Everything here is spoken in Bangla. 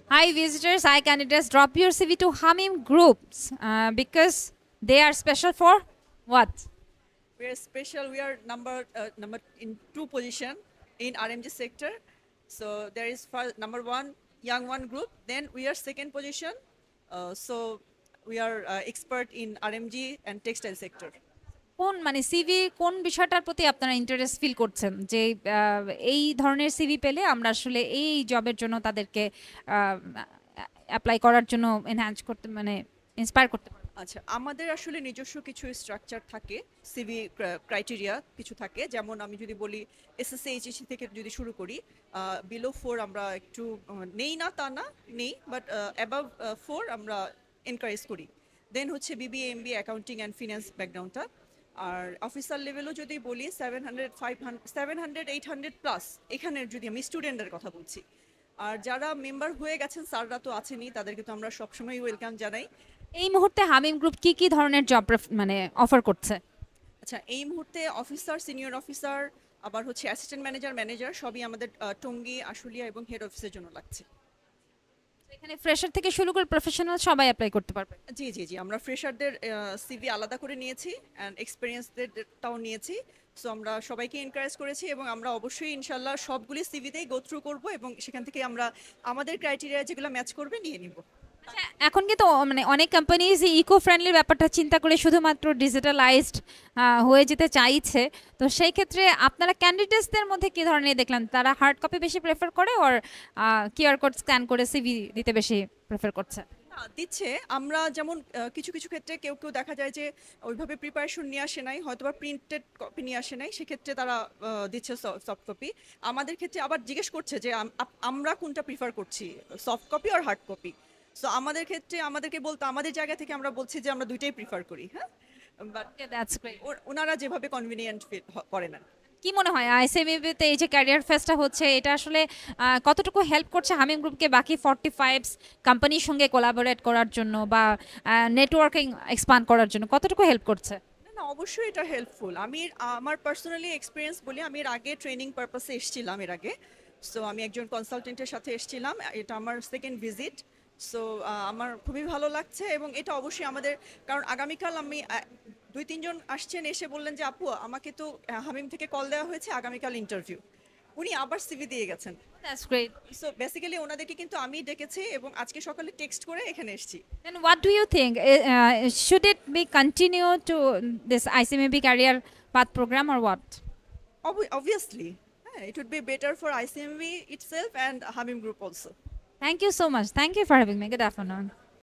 Hi visitors, hi candidates, drop your CV to Hamim Groups because they are special for what? We are special. We are number in two position in RMG sector. So there is number one young one group. Then we are second position. So we are expert in RMG and textile sector. কোন মানে সিভি কোন বিষয়টার প্রতি আপনারা ইন্টারেস্ট ফিল করছেন যে এই ধরনের সিভি পেলে আমরা আসলে এই জবের জন্য তাদেরকে অ্যাপ্লাই করার জন্য এনহ্যান্স করতে মানে ইন্সপায়ার করতে পারবো? আচ্ছা, আমাদের আসলে নিজস্ব কিছু স্ট্রাকচার থাকে, সিভি ক্রাইটেরিয়া কিছু থাকে। যেমন আমি যদি বলি এসএসসি এইচএসসি থেকে যদি শুরু করি, বিলো 4 আমরা একটু নেই না তা না, নেই, বাট অ্যাবাভ 4 আমরা এনকারেজ করি। দেন হচ্ছে BBA MBA accounting and finance ব্যাকগ্রাউন্ডটা। আর অফিসার লেভেলও যদি বলি 700 500 700 800 প্লাস, এখানের যদি আমি স্টুডেন্টের কথা বলছি। আর যারা মেম্বার হয়ে গেছেন স্যাররা তো আছেনই, তাদেরকে তো আমরা সবসময় ওয়েলকাম জানাই। এই মুহূর্তে হামিম গ্রুপ কি কি ধরনের জব মানে অফার করছে? আচ্ছা, এই মুহূর্তে অফিসার, সিনিয়র অফিসার, আবার হচ্ছে অ্যাসিস্ট্যান্ট ম্যানেজার, ম্যানেজার সবই আমাদের টঙ্গী, আশুলিয়া এবং হেড অফিসের জন্য লাগছে। এখানে ফ্রেশার থেকে শুরু করে প্রফেশনাল সবাই অ্যাপ্লাই করতে পারবে? জি জি জি, আমরা ফ্রেশারদের সিভি আলাদা করে নিয়েছি অ্যান্ড এক্সপিরিয়েন্সদেরটাও নিয়েছি। সো আমরা সবাইকে এনকারেজ করেছি এবং আমরা অবশ্যই ইনশাল্লাহ সবগুলি সিভিতেই গো থ্রু করবো এবং সেখান থেকে আমরা আমাদের ক্রাইটেরিয়া যেগুলো ম্যাচ করবে নিয়ে নিব। আচ্ছা, এখন কিন্তু মানে অনেক কোম্পানিজ ইকো ফ্রেন্ডলি ব্যাপারটা চিন্তা করে শুধুমাত্র ডিজিটালাইজড হয়ে যেতে চাইছে। তো সেই ক্ষেত্রে আপনারা ক্যান্ডিডেটসদের মধ্যে কি ধরনের দেখলেন, তারা হার্ড কপি বেশি প্রেফার করে ওর কিউআর কোড স্ক্যান করে সিভি দিতে বেশি প্রেফার করছে? দিচ্ছে। আমরা যেমন কিছু কিছু ক্ষেত্রে কেউ কেউ দেখা যায় যে ওইভাবে প্রিপারেশন নিয়ে আসে নাই, হয়তো বা প্রিন্টেড কপি নিয়ে আসে নাই, সেক্ষেত্রে তারা দিচ্ছে সফট কপি। আমাদের ক্ষেত্রে আবার জিজ্ঞেস করছে যে আমরা কোনটা প্রিফার করছি, সফট কপি আর হার্ড কপি। সো আমাদের ক্ষেত্রে আমাদেরকে বলতে, আমাদের জায়গা থেকে আমরা বলছি যে আমরা দুইটাই প্রিফার করি। হ্যাঁ, বাট দ্যাটস গ্রেট। ওনারা যেভাবে কনভিনিয়েন্ট ফিল করেন আর কি। কি মনে হয় আইসিএমইতে এই যে ক্যারিয়ার ফেস্টটা হচ্ছে, এটা আসলে কতটুকু হেল্প করছে হামিম গ্রুপকে বাকি 45 কোম্পানির সঙ্গে কোলাবোরেট করার জন্য বা নেটওয়ার্কিং এক্সপান্ড করার জন্য কতটুকু হেল্প করছে? না না, অবশ্যই এটা হেল্পফুল। আমি আমার পার্সোনালি এক্সপিরিয়েন্স বলি, আমি এর আগে ট্রেনিং পারপাসে এসেছিলাম এর আগে। সো আমি একজন কনসালটেন্টের সাথে এসেছিলাম, এটা আমার সেকেন্ড ভিজিট। সো আমার খুবই ভালো লাগছে এবং এটা অবশ্যই আমাদের, কারণ আগামীকাল আমি 2-3 জন আসছেন, এসে বললেন যে আপু আমাকে তো হামিম থেকে কল দেওয়া হয়েছে, আগামীকাল ইন্টারভিউ। উনি আবার সিভি দিয়ে গেছেন। That's great. সো বেসিক্যালি ওনাদেরকে কিন্তু আমি ডেকেছি এবং আজকে সকালে টেক্সট করে এখানে এসেছি। Then what do you think? Should it be continue to this ICMB career path program or what? Obviously, it would be better for ICMB itself and Hamim Group also. Thank you so much. Thank you for having me. Good afternoon.